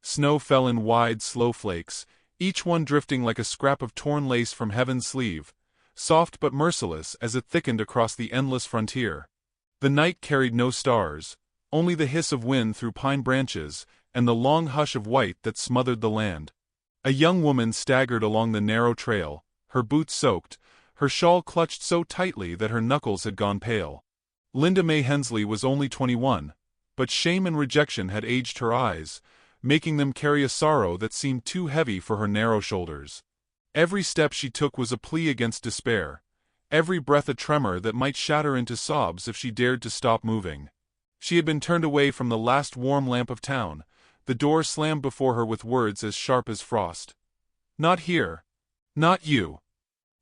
Snow fell in wide, slow flakes, each one drifting like a scrap of torn lace from heaven's sleeve, soft but merciless as it thickened across the endless frontier. The night carried no stars, only the hiss of wind through pine branches and the long hush of white that smothered the land. A young woman staggered along the narrow trail, her boots soaked, her shawl clutched so tightly that her knuckles had gone pale. Linda May Hensley was only 21, but shame and rejection had aged her eyes, making them carry a sorrow that seemed too heavy for her narrow shoulders. Every step she took was a plea against despair, every breath a tremor that might shatter into sobs if she dared to stop moving. She had been turned away from the last warm lamp of town, the door slammed before her with words as sharp as frost. "Not here. Not you."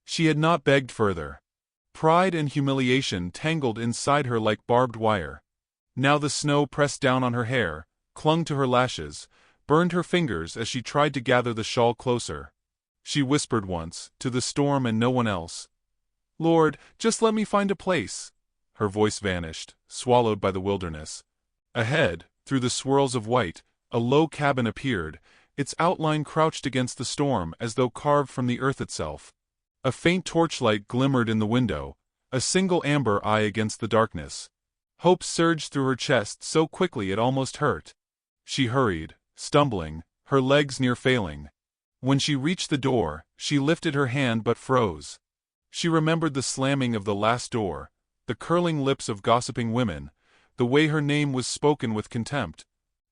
She had not begged further. Pride and humiliation tangled inside her like barbed wire. Now the snow pressed down on her hair, clung to her lashes, burned her fingers as she tried to gather the shawl closer. She whispered once, to the storm and no one else, "Lord, just let me find a place." Her voice vanished, swallowed by the wilderness. Ahead, through the swirls of white, a low cabin appeared, its outline crouched against the storm as though carved from the earth itself. A faint torchlight glimmered in the window, a single amber eye against the darkness. Hope surged through her chest so quickly it almost hurt. She hurried, stumbling, her legs near failing. When she reached the door, she lifted her hand but froze. She remembered the slamming of the last door, the curling lips of gossiping women, the way her name was spoken with contempt.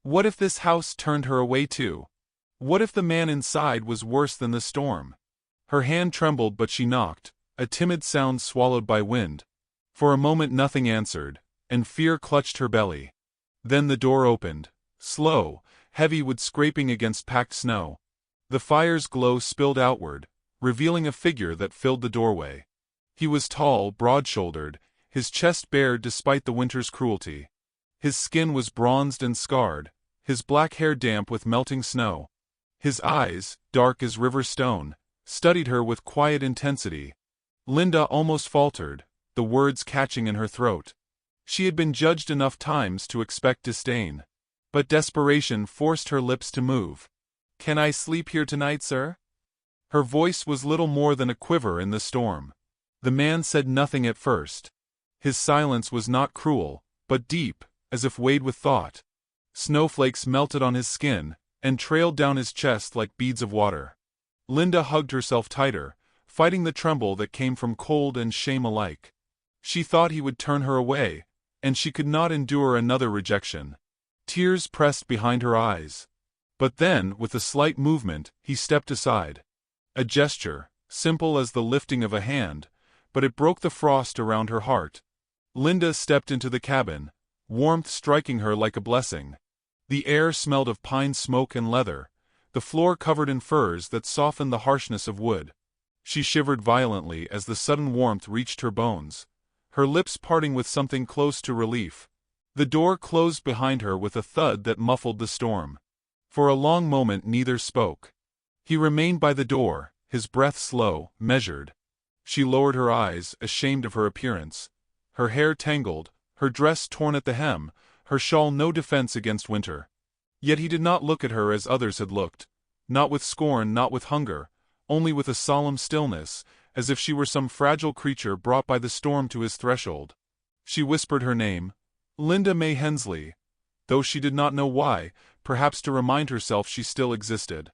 What if this house turned her away too? What if the man inside was worse than the storm? Her hand trembled but she knocked, a timid sound swallowed by wind. For a moment nothing answered, and fear clutched her belly. Then the door opened, slow, heavy with scraping against packed snow. The fire's glow spilled outward, revealing a figure that filled the doorway. He was tall, broad-shouldered, his chest bare despite the winter's cruelty. His skin was bronzed and scarred, his black hair damp with melting snow. His eyes, dark as river stone, studied her with quiet intensity. Linda almost faltered, the words catching in her throat. She had been judged enough times to expect disdain. But desperation forced her lips to move. "Can I sleep here tonight, sir?" Her voice was little more than a quiver in the storm. The man said nothing at first. His silence was not cruel, but deep, as if weighed with thought. Snowflakes melted on his skin, and trailed down his chest like beads of water. Linda hugged herself tighter, fighting the tremble that came from cold and shame alike. She thought he would turn her away, and she could not endure another rejection. Tears pressed behind her eyes. But then, with a slight movement, he stepped aside. A gesture, simple as the lifting of a hand, but it broke the frost around her heart. Linda stepped into the cabin, warmth striking her like a blessing. The air smelled of pine smoke and leather, the floor covered in furs that softened the harshness of wood. She shivered violently as the sudden warmth reached her bones, her lips parting with something close to relief. The door closed behind her with a thud that muffled the storm. For a long moment neither spoke. He remained by the door, his breath slow, measured. She lowered her eyes, ashamed of her appearance. Her hair tangled, her dress torn at the hem, her shawl no defense against winter. Yet he did not look at her as others had looked, not with scorn, not with hunger, only with a solemn stillness, as if she were some fragile creature brought by the storm to his threshold. She whispered her name, Linda May Hensley, though she did not know why, perhaps to remind herself she still existed.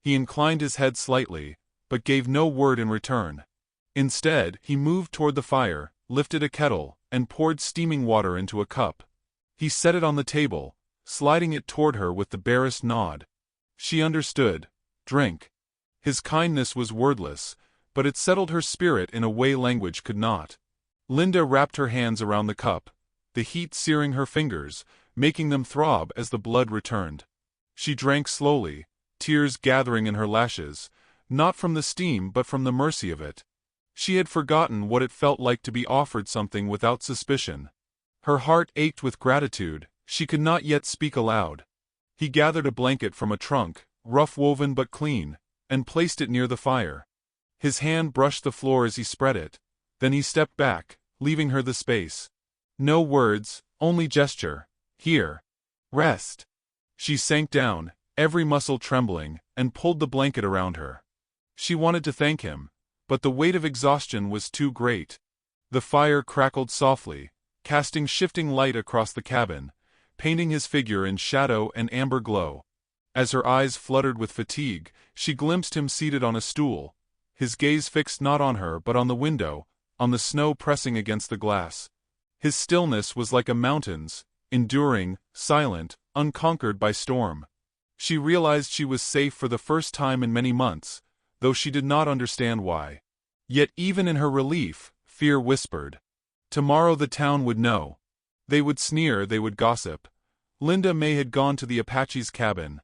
He inclined his head slightly, but gave no word in return. Instead, he moved toward the fire, lifted a kettle, and poured steaming water into a cup. He set it on the table, sliding it toward her with the barest nod. She understood. Drink. His kindness was wordless, but it settled her spirit in a way language could not. Linda wrapped her hands around the cup, the heat searing her fingers, making them throb as the blood returned. She drank slowly, tears gathering in her lashes, not from the steam but from the mercy of it. She had forgotten what it felt like to be offered something without suspicion. Her heart ached with gratitude, she could not yet speak aloud. He gathered a blanket from a trunk, rough-woven but clean, and placed it near the fire. His hand brushed the floor as he spread it, then he stepped back, leaving her the space. No words, only gesture. Here. Rest. She sank down, every muscle trembling, and pulled the blanket around her. She wanted to thank him, but the weight of exhaustion was too great. The fire crackled softly, casting shifting light across the cabin, painting his figure in shadow and amber glow. As her eyes fluttered with fatigue, she glimpsed him seated on a stool, his gaze fixed not on her but on the window, on the snow pressing against the glass. His stillness was like a mountain's, enduring, silent, unconquered by storm. She realized she was safe for the first time in many months, though she did not understand why. Yet even in her relief, fear whispered. Tomorrow the town would know. They would sneer, they would gossip. Linda May had gone to the Apache's cabin.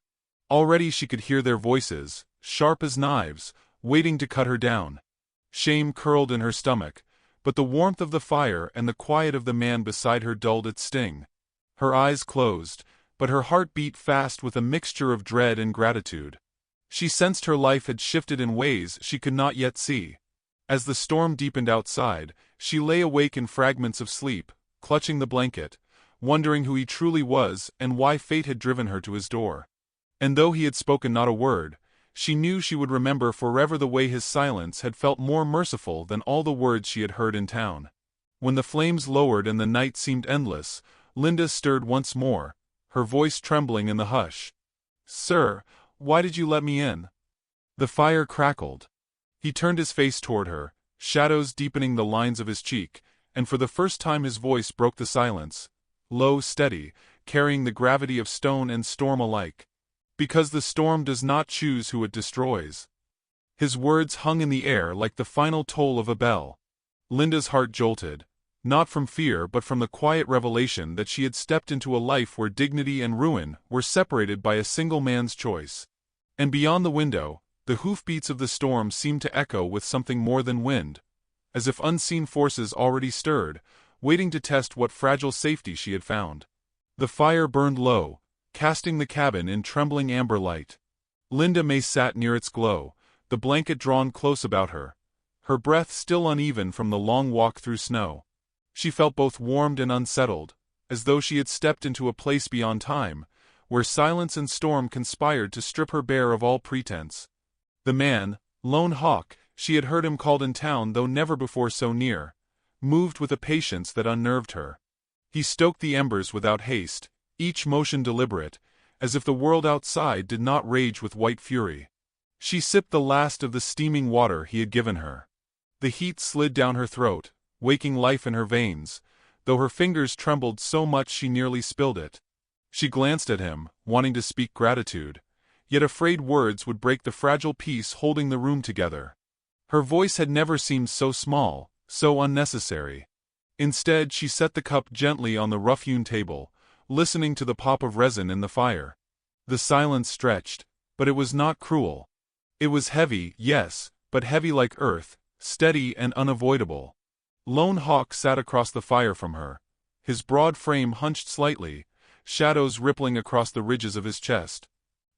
Already she could hear their voices, sharp as knives, waiting to cut her down. Shame curled in her stomach, but the warmth of the fire and the quiet of the man beside her dulled its sting. Her eyes closed, but her heart beat fast with a mixture of dread and gratitude. She sensed her life had shifted in ways she could not yet see. As the storm deepened outside, she lay awake in fragments of sleep, clutching the blanket, wondering who he truly was and why fate had driven her to his door. And though he had spoken not a word, she knew she would remember forever the way his silence had felt more merciful than all the words she had heard in town. When the flames lowered and the night seemed endless, Linda stirred once more, her voice trembling in the hush. "Sir, why did you let me in?" The fire crackled. He turned his face toward her, shadows deepening the lines of his cheek, and for the first time his voice broke the silence, low, steady, carrying the gravity of stone and storm alike. "Because the storm does not choose who it destroys." His words hung in the air like the final toll of a bell. Linda's heart jolted, not from fear but from the quiet revelation that she had stepped into a life where dignity and ruin were separated by a single man's choice. And beyond the window, the hoofbeats of the storm seemed to echo with something more than wind, as if unseen forces already stirred, waiting to test what fragile safety she had found. The fire burned low, casting the cabin in trembling amber light. Linda May sat near its glow, the blanket drawn close about her, her breath still uneven from the long walk through snow. She felt both warmed and unsettled, as though she had stepped into a place beyond time, where silence and storm conspired to strip her bare of all pretense. The man, Lone Hawk, she had heard him called in town though never before so near, moved with a patience that unnerved her. He stoked the embers without haste, each motion deliberate, as if the world outside did not rage with white fury. She sipped the last of the steaming water he had given her. The heat slid down her throat, waking life in her veins, though her fingers trembled so much she nearly spilled it. She glanced at him, wanting to speak gratitude, yet afraid words would break the fragile peace holding the room together. Her voice had never seemed so small, so unnecessary. Instead, she set the cup gently on the rough-hewn table, listening to the pop of resin in the fire. The silence stretched, but it was not cruel. It was heavy, yes, but heavy like earth, steady and unavoidable. Lone Hawk sat across the fire from her, his broad frame hunched slightly, shadows rippling across the ridges of his chest.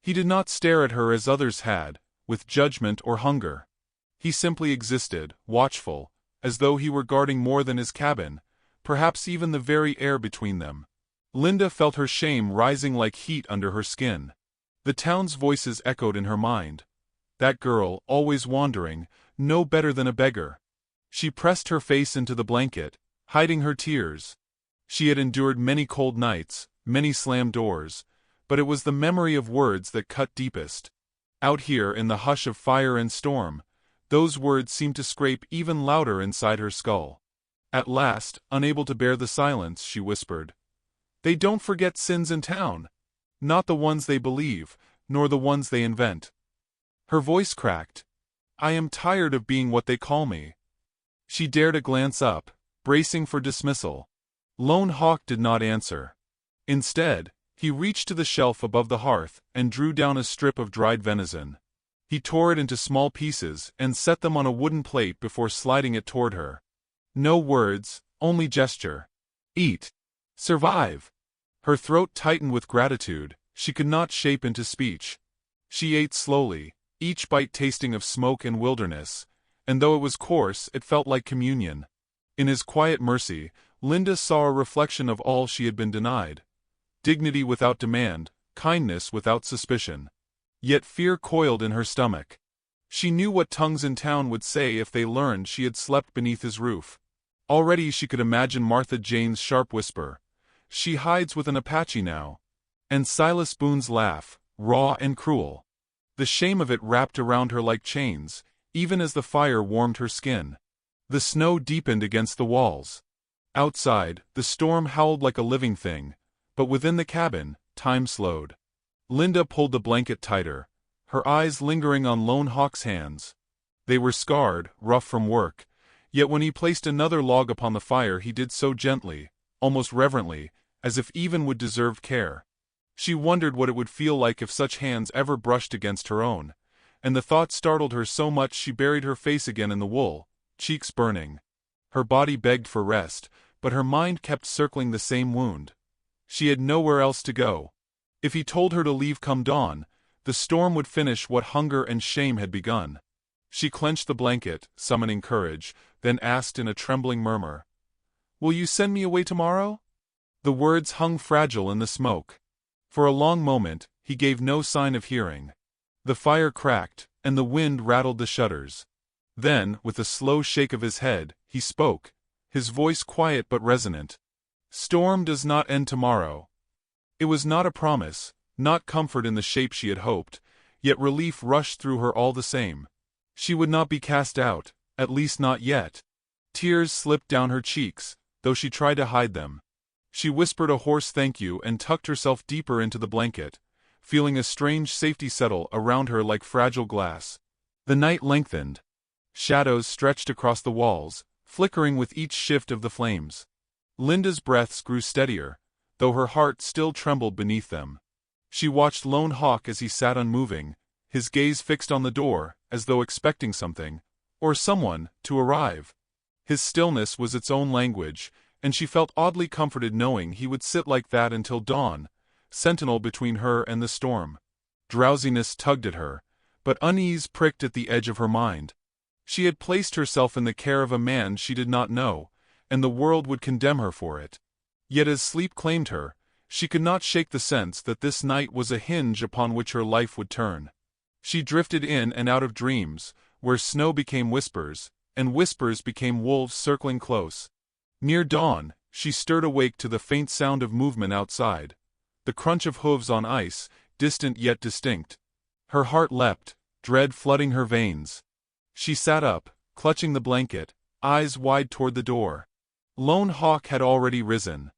He did not stare at her as others had, with judgment or hunger. He simply existed, watchful, as though he were guarding more than his cabin, perhaps even the very air between them. Linda felt her shame rising like heat under her skin. The town's voices echoed in her mind. That girl, always wandering, no better than a beggar. She pressed her face into the blanket, hiding her tears. She had endured many cold nights, many slammed doors, but it was the memory of words that cut deepest. Out here in the hush of fire and storm, those words seemed to scrape even louder inside her skull. At last, unable to bear the silence, she whispered, "They don't forget sins in town. Not the ones they believe, nor the ones they invent." Her voice cracked. "I am tired of being what they call me." She dared a glance up, bracing for dismissal. Lone Hawk did not answer. Instead, he reached to the shelf above the hearth and drew down a strip of dried venison. He tore it into small pieces and set them on a wooden plate before sliding it toward her. No words, only gesture. "Eat. Survive." Her throat tightened with gratitude, she could not shape into speech. She ate slowly, each bite tasting of smoke and wilderness, and though it was coarse, it felt like communion. In his quiet mercy, Linda saw a reflection of all she had been denied. Dignity without demand, kindness without suspicion. Yet fear coiled in her stomach. She knew what tongues in town would say if they learned she had slept beneath his roof. Already she could imagine Martha Jane's sharp whisper, "She hides with an Apache now." And Silas Boone's laugh, raw and cruel. The shame of it wrapped around her like chains, even as the fire warmed her skin. The snow deepened against the walls. Outside, the storm howled like a living thing, but within the cabin, time slowed. Linda pulled the blanket tighter, her eyes lingering on Lone Hawk's hands. They were scarred, rough from work, yet when he placed another log upon the fire he did so gently, almost reverently, as if even would deserve care. She wondered what it would feel like if such hands ever brushed against her own, and the thought startled her so much she buried her face again in the wool, cheeks burning. Her body begged for rest, but her mind kept circling the same wound. She had nowhere else to go. If he told her to leave come dawn, the storm would finish what hunger and shame had begun. She clenched the blanket, summoning courage, then asked in a trembling murmur, "Will you send me away tomorrow?" The words hung fragile in the smoke. For a long moment, he gave no sign of hearing. The fire cracked, and the wind rattled the shutters. Then, with a slow shake of his head, he spoke, his voice quiet but resonant. "Storm does not end tomorrow." It was not a promise, not comfort in the shape she had hoped, yet relief rushed through her all the same. She would not be cast out, at least not yet. Tears slipped down her cheeks, though she tried to hide them. She whispered a hoarse thank you and tucked herself deeper into the blanket, feeling a strange safety settle around her like fragile glass. The night lengthened. Shadows stretched across the walls, flickering with each shift of the flames. Linda's breaths grew steadier, though her heart still trembled beneath them. She watched Lone Hawk as he sat unmoving, his gaze fixed on the door, as though expecting something, or someone, to arrive. His stillness was its own language, and she felt oddly comforted knowing he would sit like that until dawn, sentinel between her and the storm. Drowsiness tugged at her, but unease pricked at the edge of her mind. She had placed herself in the care of a man she did not know, and the world would condemn her for it. Yet as sleep claimed her, she could not shake the sense that this night was a hinge upon which her life would turn. She drifted in and out of dreams, where snow became whispers, and whispers became wolves circling close. Near dawn, she stirred awake to the faint sound of movement outside, the crunch of hooves on ice, distant yet distinct. Her heart leapt, dread flooding her veins. She sat up, clutching the blanket, eyes wide toward the door. Lone Hawk had already risen.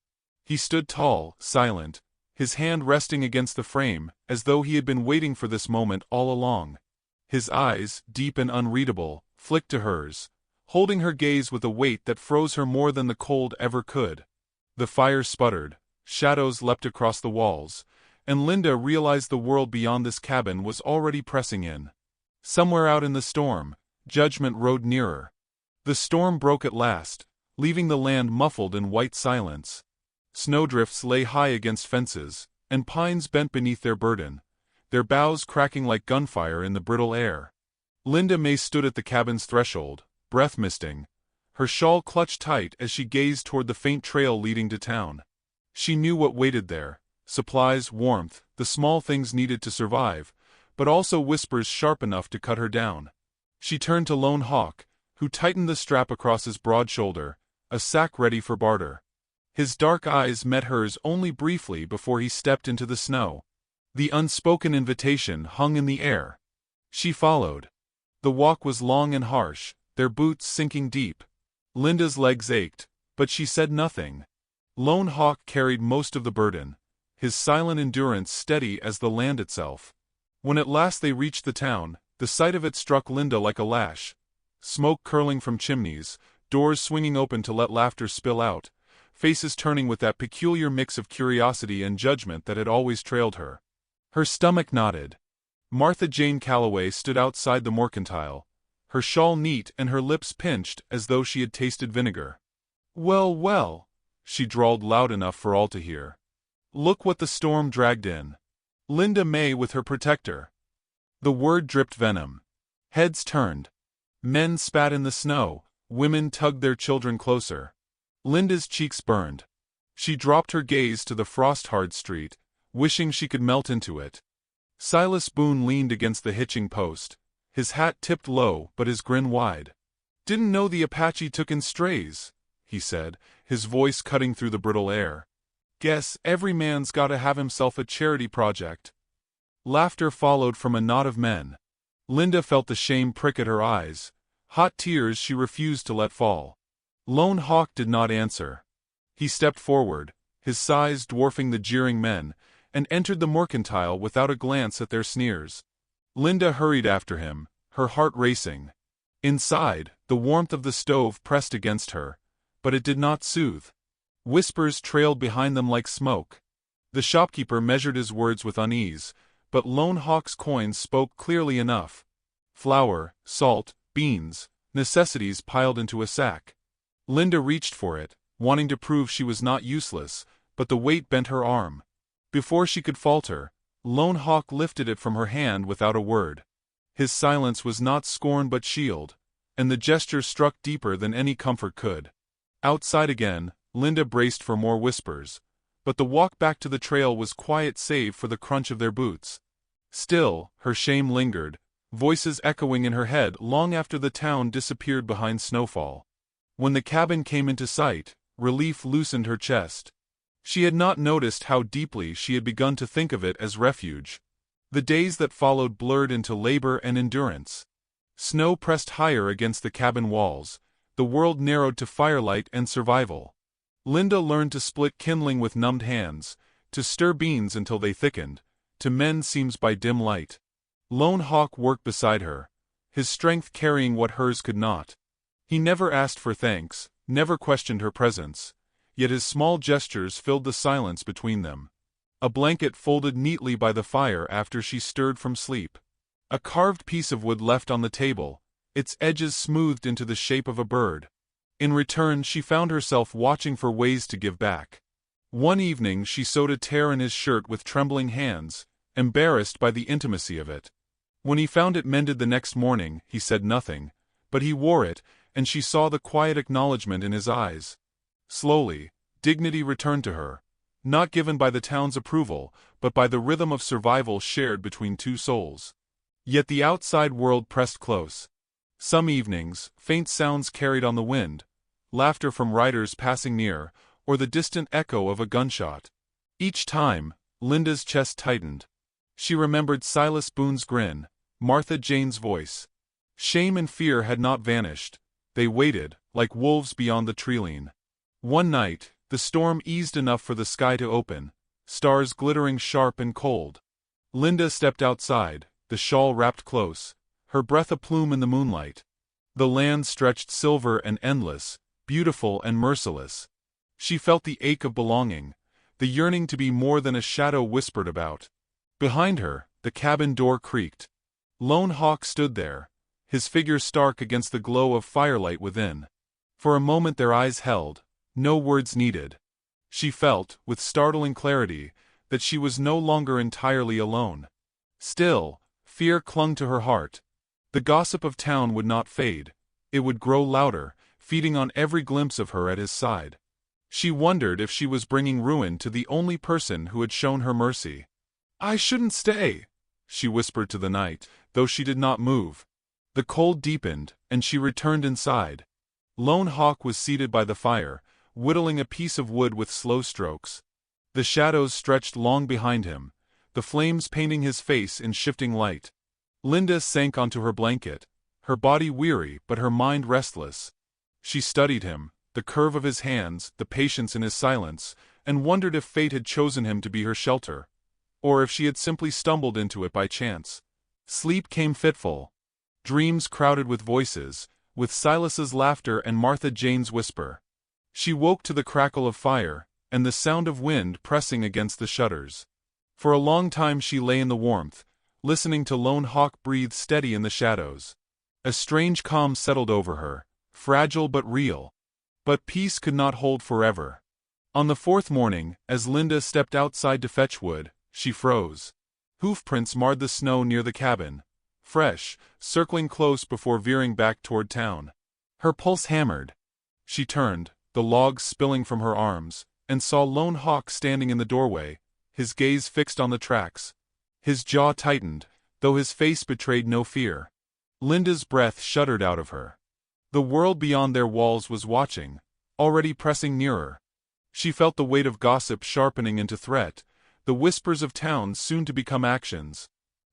He stood tall, silent, his hand resting against the frame, as though he had been waiting for this moment all along. His eyes, deep and unreadable, flicked to hers, holding her gaze with a weight that froze her more than the cold ever could. The fire sputtered, shadows leapt across the walls, and Linda realized the world beyond this cabin was already pressing in. Somewhere out in the storm, judgment rode nearer. The storm broke at last, leaving the land muffled in white silence. Snowdrifts lay high against fences, and pines bent beneath their burden, their boughs cracking like gunfire in the brittle air. Linda May stood at the cabin's threshold, breath misting, her shawl clutched tight as she gazed toward the faint trail leading to town. She knew what waited there: supplies, warmth, the small things needed to survive, but also whispers sharp enough to cut her down. She turned to Lone Hawk, who tightened the strap across his broad shoulder, a sack ready for barter. His dark eyes met hers only briefly before he stepped into the snow. The unspoken invitation hung in the air. She followed. The walk was long and harsh, their boots sinking deep. Linda's legs ached, but she said nothing. Lone Hawk carried most of the burden, his silent endurance steady as the land itself. When at last they reached the town, the sight of it struck Linda like a lash. Smoke curling from chimneys, doors swinging open to let laughter spill out, faces turning with that peculiar mix of curiosity and judgment that had always trailed her. Her stomach knotted. Martha Jane Calloway stood outside the mercantile, her shawl neat and her lips pinched as though she had tasted vinegar. "Well, well," she drawled loud enough for all to hear. "Look what the storm dragged in. Linda May with her protector." The word dripped venom. Heads turned. Men spat in the snow, women tugged their children closer. Linda's cheeks burned. She dropped her gaze to the frost-hard street, wishing she could melt into it. Silas Boone leaned against the hitching post, his hat tipped low but his grin wide. "Didn't know the Apache took in strays," he said, his voice cutting through the brittle air. "Guess every man's gotta have himself a charity project." Laughter followed from a knot of men. Linda felt the shame prick at her eyes, hot tears she refused to let fall. Lone Hawk did not answer. He stepped forward, his size dwarfing the jeering men, and entered the mercantile without a glance at their sneers. Linda hurried after him, her heart racing. Inside, the warmth of the stove pressed against her, but it did not soothe. Whispers trailed behind them like smoke. The shopkeeper measured his words with unease, but Lone Hawk's coins spoke clearly enough. Flour, salt, beans, necessities piled into a sack. Linda reached for it, wanting to prove she was not useless, but the weight bent her arm. Before she could falter, Lone Hawk lifted it from her hand without a word. His silence was not scorn but shield, and the gesture struck deeper than any comfort could. Outside again, Linda braced for more whispers, but the walk back to the trail was quiet save for the crunch of their boots. Still, her shame lingered, voices echoing in her head long after the town disappeared behind snowfall. When the cabin came into sight, relief loosened her chest. She had not noticed how deeply she had begun to think of it as refuge. The days that followed blurred into labor and endurance. Snow pressed higher against the cabin walls, the world narrowed to firelight and survival. Linda learned to split kindling with numbed hands, to stir beans until they thickened, to mend seams by dim light. Lone Hawk worked beside her, his strength carrying what hers could not. He never asked for thanks, never questioned her presence, yet his small gestures filled the silence between them. A blanket folded neatly by the fire after she stirred from sleep. A carved piece of wood left on the table, its edges smoothed into the shape of a bird. In return, she found herself watching for ways to give back. One evening she sewed a tear in his shirt with trembling hands, embarrassed by the intimacy of it. When he found it mended the next morning, he said nothing, but he wore it, and she saw the quiet acknowledgment in his eyes. Slowly, dignity returned to her, not given by the town's approval, but by the rhythm of survival shared between two souls. Yet the outside world pressed close. Some evenings, faint sounds carried on the wind, laughter from riders passing near, or the distant echo of a gunshot. Each time, Linda's chest tightened. She remembered Silas Boone's grin, Martha Jane's voice. Shame and fear had not vanished. They waited, like wolves beyond the treeline. One night, the storm eased enough for the sky to open, stars glittering sharp and cold. Linda stepped outside, the shawl wrapped close, her breath a plume in the moonlight. The land stretched silver and endless, beautiful and merciless. She felt the ache of belonging, the yearning to be more than a shadow whispered about. Behind her, the cabin door creaked. Lone Hawk stood there, his figure stark against the glow of firelight within. For a moment their eyes held, no words needed. She felt, with startling clarity, that she was no longer entirely alone. Still, fear clung to her heart. The gossip of town would not fade. It would grow louder, feeding on every glimpse of her at his side. She wondered if she was bringing ruin to the only person who had shown her mercy. "I shouldn't stay," she whispered to the night, though she did not move. The cold deepened, and she returned inside. Lone Hawk was seated by the fire, whittling a piece of wood with slow strokes. The shadows stretched long behind him, the flames painting his face in shifting light. Linda sank onto her blanket, her body weary but her mind restless. She studied him, the curve of his hands, the patience in his silence, and wondered if fate had chosen him to be her shelter, or if she had simply stumbled into it by chance. Sleep came fitful. Dreams crowded with voices, with Silas's laughter and Martha Jane's whisper. She woke to the crackle of fire, and the sound of wind pressing against the shutters. For a long time she lay in the warmth, listening to Lone Hawk breathe steady in the shadows. A strange calm settled over her, fragile but real. But peace could not hold forever. On the fourth morning, as Linda stepped outside to fetch wood, she froze. Hoofprints marred the snow near the cabin, fresh, circling close before veering back toward town. Her pulse hammered. She turned, the logs spilling from her arms, and saw Lone Hawk standing in the doorway, his gaze fixed on the tracks. His jaw tightened, though his face betrayed no fear. Linda's breath shuddered out of her. The world beyond their walls was watching, already pressing nearer. She felt the weight of gossip sharpening into threat, the whispers of towns soon to become actions.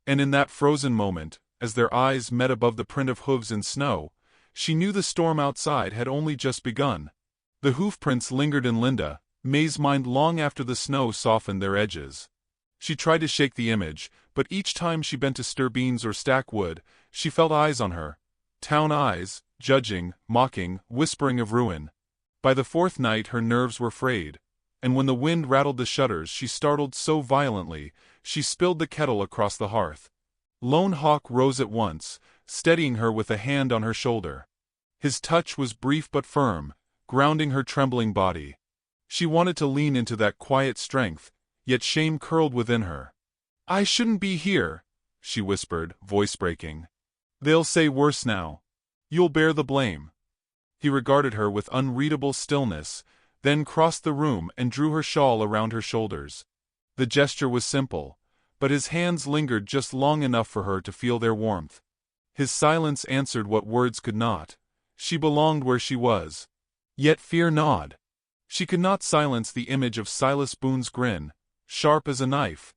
And in that frozen moment, as their eyes met above the print of hooves in snow, she knew the storm outside had only just begun. The hoofprints lingered in May's mind long after the snow softened their edges. She tried to shake the image, but each time she bent to stir beans or stack wood, she felt eyes on her. Town eyes, judging, mocking, whispering of ruin. By the fourth night her nerves were frayed, and when the wind rattled the shutters she startled so violently, she spilled the kettle across the hearth. Lone Hawk rose at once, steadying her with a hand on her shoulder. His touch was brief but firm, grounding her trembling body. She wanted to lean into that quiet strength, yet shame curled within her. "I shouldn't be here," she whispered, voice breaking. "They'll say worse now. You'll bear the blame." He regarded her with unreadable stillness, then crossed the room and drew her shawl around her shoulders. The gesture was simple, but his hands lingered just long enough for her to feel their warmth. His silence answered what words could not. She belonged where she was. Yet fear gnawed. She could not silence the image of Silas Boone's grin, sharp as a knife.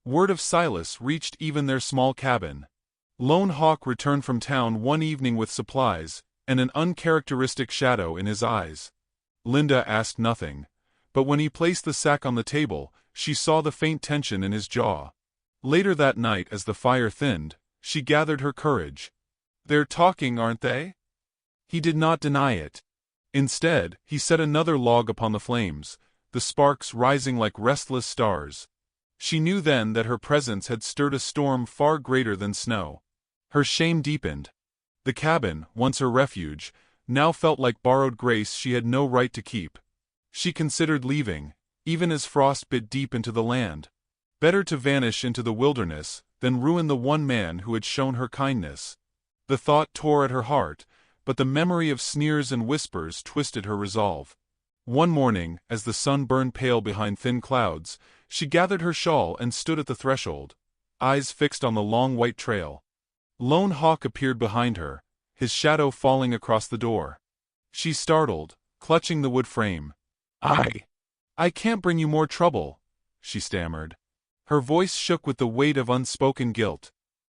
Word of Silas reached even their small cabin. Lone Hawk returned from town one evening with supplies, and an uncharacteristic shadow in his eyes. Linda asked nothing, but when he placed the sack on the table, she saw the faint tension in his jaw. Later that night, as the fire thinned, she gathered her courage. "They're talking, aren't they?" He did not deny it. Instead, he set another log upon the flames, the sparks rising like restless stars. She knew then that her presence had stirred a storm far greater than snow. Her shame deepened. The cabin, once her refuge, now felt like borrowed grace she had no right to keep. She considered leaving, even as frost bit deep into the land. Better to vanish into the wilderness than ruin the one man who had shown her kindness. The thought tore at her heart, but the memory of sneers and whispers twisted her resolve. One morning, as the sun burned pale behind thin clouds, she gathered her shawl and stood at the threshold, eyes fixed on the long white trail. Lone Hawk appeared behind her, his shadow falling across the door. She startled, clutching the wood frame. I can't bring you more trouble," she stammered. Her voice shook with the weight of unspoken guilt.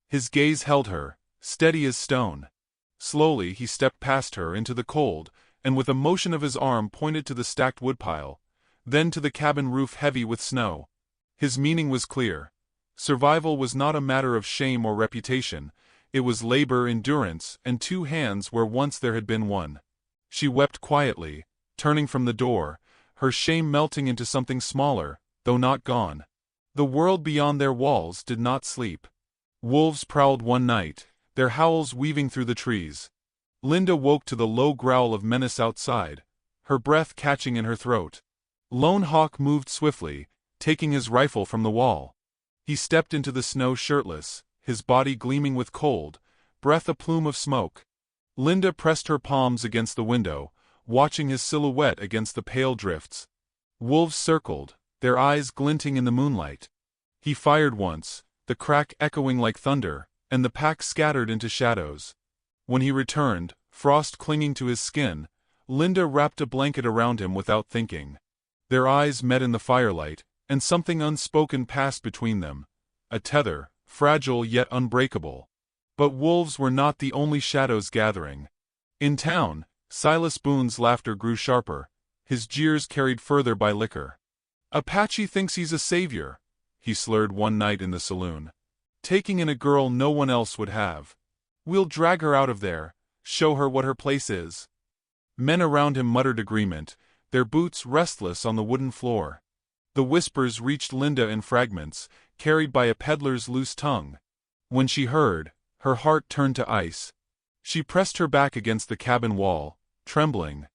His gaze held her, steady as stone. Slowly he stepped past her into the cold, and with a motion of his arm pointed to the stacked woodpile, then to the cabin roof heavy with snow. His meaning was clear. Survival was not a matter of shame or reputation. It was labor, endurance, and two hands where once there had been one. She wept quietly, turning from the door, her shame melting into something smaller, though not gone. The world beyond their walls did not sleep. Wolves prowled one night, their howls weaving through the trees. Linda woke to the low growl of menace outside, her breath catching in her throat. Lone Hawk moved swiftly, taking his rifle from the wall. He stepped into the snow shirtless, his body gleaming with cold, breath a plume of smoke. Linda pressed her palms against the window, watching his silhouette against the pale drifts. Wolves circled, their eyes glinting in the moonlight. He fired once, the crack echoing like thunder, and the pack scattered into shadows. When he returned, frost clinging to his skin, Linda wrapped a blanket around him without thinking. Their eyes met in the firelight, and something unspoken passed between them. A tether, fragile yet unbreakable. But wolves were not the only shadows gathering. In town, Silas Boone's laughter grew sharper, his jeers carried further by liquor. "Apache thinks he's a savior," he slurred one night in the saloon. "Taking in a girl no one else would have. We'll drag her out of there, show her what her place is." Men around him muttered agreement, their boots restless on the wooden floor. The whispers reached Linda in fragments, carried by a peddler's loose tongue. When she heard, her heart turned to ice. She pressed her back against the cabin wall, trembling.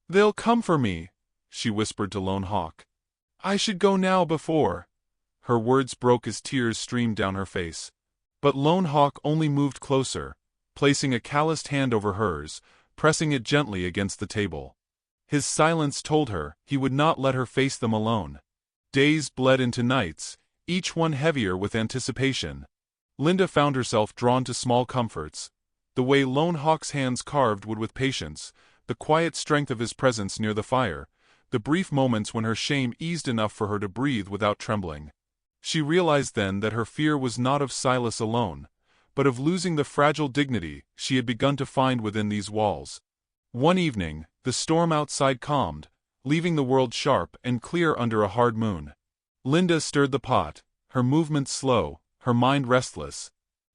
"They'll come for me," she whispered to Lone Hawk. "I should go now before." Her words broke as tears streamed down her face. But Lone Hawk only moved closer, placing a calloused hand over hers, pressing it gently against the table. His silence told her he would not let her face them alone. Days bled into nights, each one heavier with anticipation. Linda found herself drawn to small comforts. The way Lone Hawk's hands carved wood with patience, the quiet strength of his presence near the fire, the brief moments when her shame eased enough for her to breathe without trembling. She realized then that her fear was not of Silas alone, but of losing the fragile dignity she had begun to find within these walls. One evening, the storm outside calmed, leaving the world sharp and clear under a hard moon. Linda stirred the pot, her movements slow, her mind restless.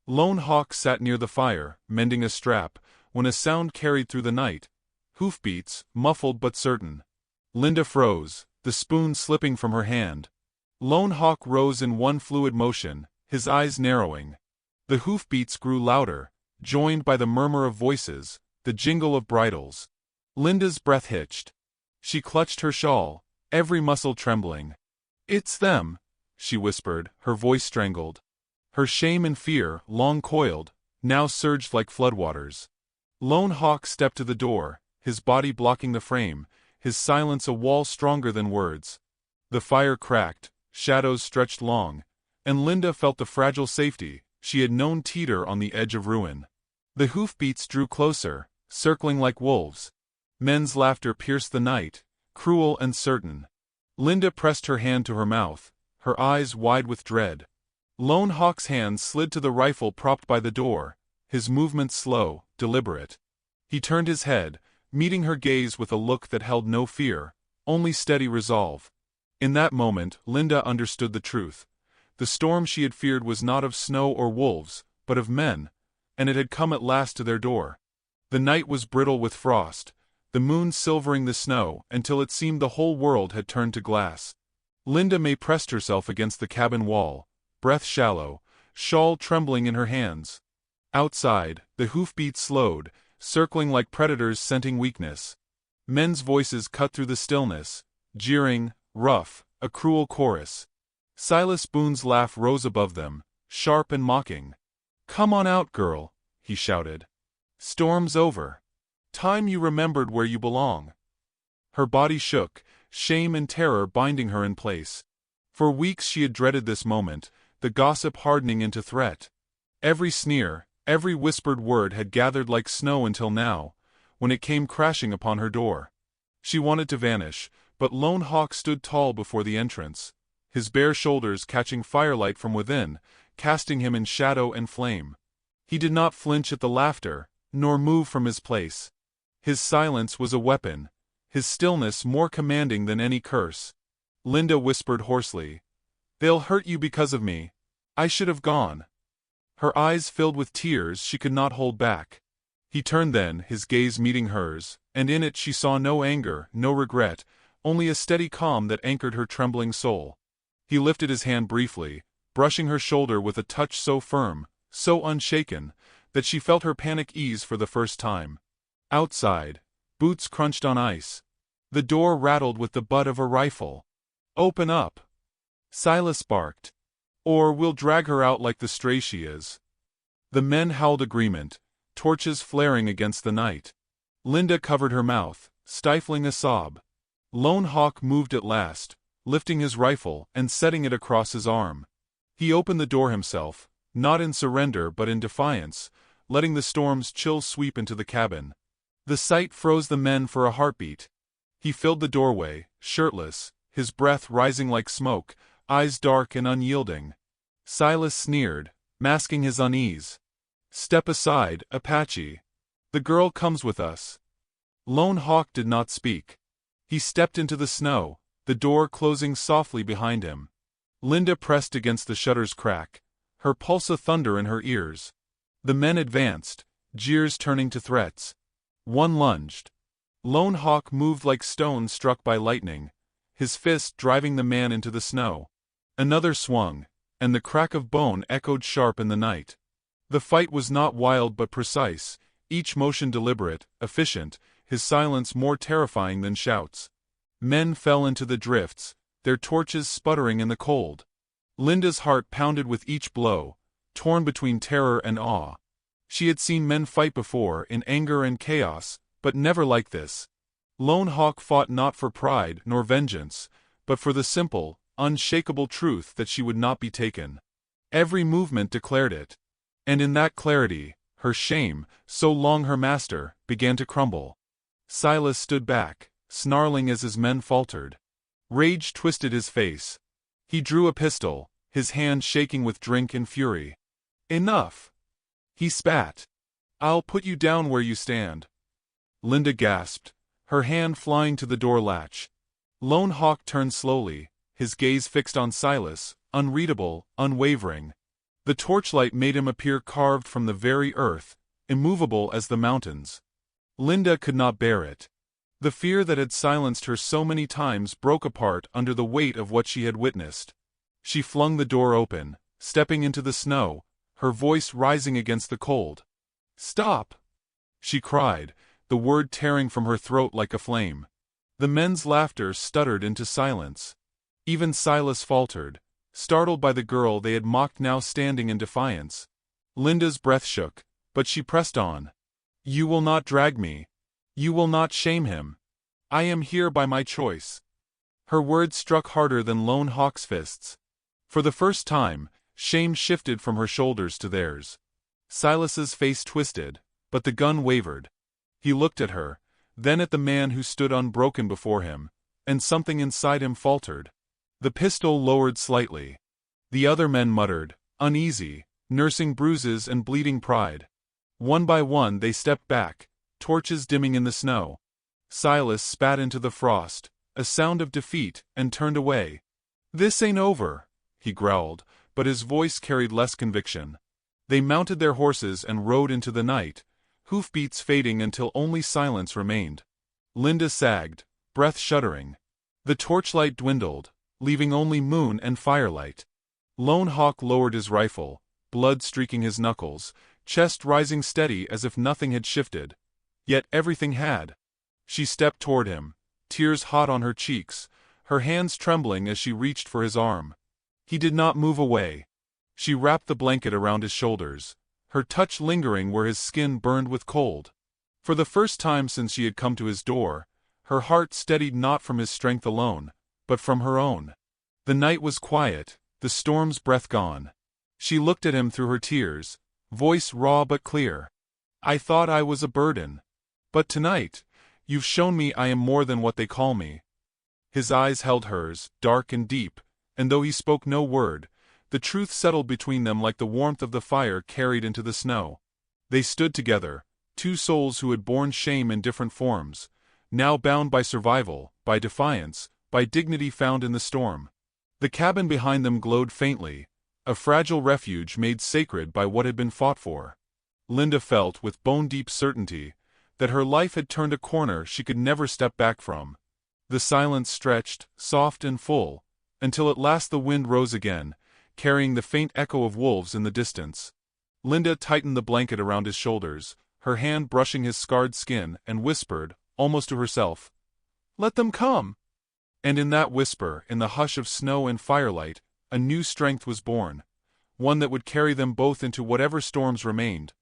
Lone Hawk sat near the fire, mending a strap, when a sound carried through the night. Hoofbeats, muffled but certain. Linda froze, the spoon slipping from her hand. Lone Hawk rose in one fluid motion, his eyes narrowing. The hoofbeats grew louder, joined by the murmur of voices, the jingle of bridles. Linda's breath hitched. She clutched her shawl, every muscle trembling. "It's them," she whispered, her voice strangled. Her shame and fear, long coiled, now surged like floodwaters. Lone Hawk stepped to the door, his body blocking the frame, his silence a wall stronger than words. The fire cracked, shadows stretched long, and Linda felt the fragile safety she had known teeter on the edge of ruin. The hoofbeats drew closer, circling like wolves. Men's laughter pierced the night, cruel and certain. Linda pressed her hand to her mouth, her eyes wide with dread. Lone Hawk's hand slid to the rifle propped by the door, his movements slow, deliberate. He turned his head, meeting her gaze with a look that held no fear, only steady resolve. In that moment, Linda understood the truth. The storm she had feared was not of snow or wolves, but of men, and it had come at last to their door. The night was brittle with frost, the moon silvering the snow until it seemed the whole world had turned to glass. Linda May pressed herself against the cabin wall, breath shallow, shawl trembling in her hands. Outside, the hoofbeats slowed, circling like predators scenting weakness. Men's voices cut through the stillness, jeering, rough, a cruel chorus. Silas Boone's laugh rose above them, sharp and mocking. "Come on out, girl," he shouted. "Storm's over. Time you remembered where you belong." Her body shook, shame and terror binding her in place. For weeks she had dreaded this moment, the gossip hardening into threat. Every sneer, every whispered word had gathered like snow until now, when it came crashing upon her door. She wanted to vanish, but Lone Hawk stood tall before the entrance, his bare shoulders catching firelight from within, casting him in shadow and flame. He did not flinch at the laughter, nor move from his place. His silence was a weapon, his stillness more commanding than any curse. Linda whispered hoarsely, "They'll hurt you because of me. I should have gone." Her eyes filled with tears she could not hold back. He turned then, his gaze meeting hers, and in it she saw no anger, no regret, only a steady calm that anchored her trembling soul. He lifted his hand briefly, brushing her shoulder with a touch so firm, so unshaken, that she felt her panic ease for the first time. Outside, boots crunched on ice. The door rattled with the butt of a rifle. "Open up," Silas barked, "or we'll drag her out like the stray she is." The men howled agreement, torches flaring against the night. Linda covered her mouth, stifling a sob. Lone Hawk moved at last, lifting his rifle and setting it across his arm. He opened the door himself, not in surrender but in defiance, letting the storm's chill sweep into the cabin. The sight froze the men for a heartbeat. He filled the doorway, shirtless, his breath rising like smoke, eyes dark and unyielding. Silas sneered, masking his unease. "Step aside, Apache. The girl comes with us." Lone Hawk did not speak. He stepped into the snow, the door closing softly behind him. Linda pressed against the shutter's crack, her pulse a thunder in her ears. The men advanced, jeers turning to threats. One lunged. Lone Hawk moved like stone struck by lightning, his fist driving the man into the snow. Another swung, and the crack of bone echoed sharp in the night. The fight was not wild but precise, each motion deliberate, efficient, his silence more terrifying than shouts. Men fell into the drifts, their torches sputtering in the cold. Linda's heart pounded with each blow, torn between terror and awe. She had seen men fight before in anger and chaos, but never like this. Lone Hawk fought not for pride nor vengeance, but for the simple, unshakable truth that she would not be taken. Every movement declared it. And in that clarity, her shame, so long her master, began to crumble. Silas stood back, snarling as his men faltered. Rage twisted his face. He drew a pistol, his hand shaking with drink and fury. "Enough!" he spat. "I'll put you down where you stand." Linda gasped, her hand flying to the door latch. Lone Hawk turned slowly, his gaze fixed on Silas, unreadable, unwavering. The torchlight made him appear carved from the very earth, immovable as the mountains. Linda could not bear it. The fear that had silenced her so many times broke apart under the weight of what she had witnessed. She flung the door open, stepping into the snow, her voice rising against the cold. "Stop!" she cried, the word tearing from her throat like a flame. The men's laughter stuttered into silence. Even Silas faltered, startled by the girl they had mocked now standing in defiance. Linda's breath shook, but she pressed on. "You will not drag me. You will not shame him. I am here by my choice." Her words struck harder than Lone Hawk's fists. For the first time, shame shifted from her shoulders to theirs. Silas's face twisted, but the gun wavered. He looked at her, then at the man who stood unbroken before him, and something inside him faltered. The pistol lowered slightly. The other men muttered, uneasy, nursing bruises and bleeding pride. One by one they stepped back, torches dimming in the snow. Silas spat into the frost, a sound of defeat, and turned away. "This ain't over," he growled, but his voice carried less conviction. They mounted their horses and rode into the night, hoofbeats fading until only silence remained. Linda sagged, breath shuddering. The torchlight dwindled, leaving only moon and firelight. Lone Hawk lowered his rifle, blood streaking his knuckles, chest rising steady as if nothing had shifted. Yet everything had. She stepped toward him, tears hot on her cheeks, her hands trembling as she reached for his arm. He did not move away. She wrapped the blanket around his shoulders, her touch lingering where his skin burned with cold. For the first time since she had come to his door, her heart steadied not from his strength alone, but from her own. The night was quiet, the storm's breath gone. She looked at him through her tears, voice raw but clear. "I thought I was a burden. But tonight, you've shown me I am more than what they call me." His eyes held hers, dark and deep, and though he spoke no word, the truth settled between them like the warmth of the fire carried into the snow. They stood together, two souls who had borne shame in different forms, now bound by survival, by defiance, by dignity found in the storm. The cabin behind them glowed faintly, a fragile refuge made sacred by what had been fought for. Linda felt, with bone-deep certainty, that her life had turned a corner she could never step back from. The silence stretched, soft and full, until at last the wind rose again, carrying the faint echo of wolves in the distance. Linda tightened the blanket around his shoulders, her hand brushing his scarred skin, and whispered, almost to herself, "Let them come!" And in that whisper, in the hush of snow and firelight, a new strength was born, one that would carry them both into whatever storms remained,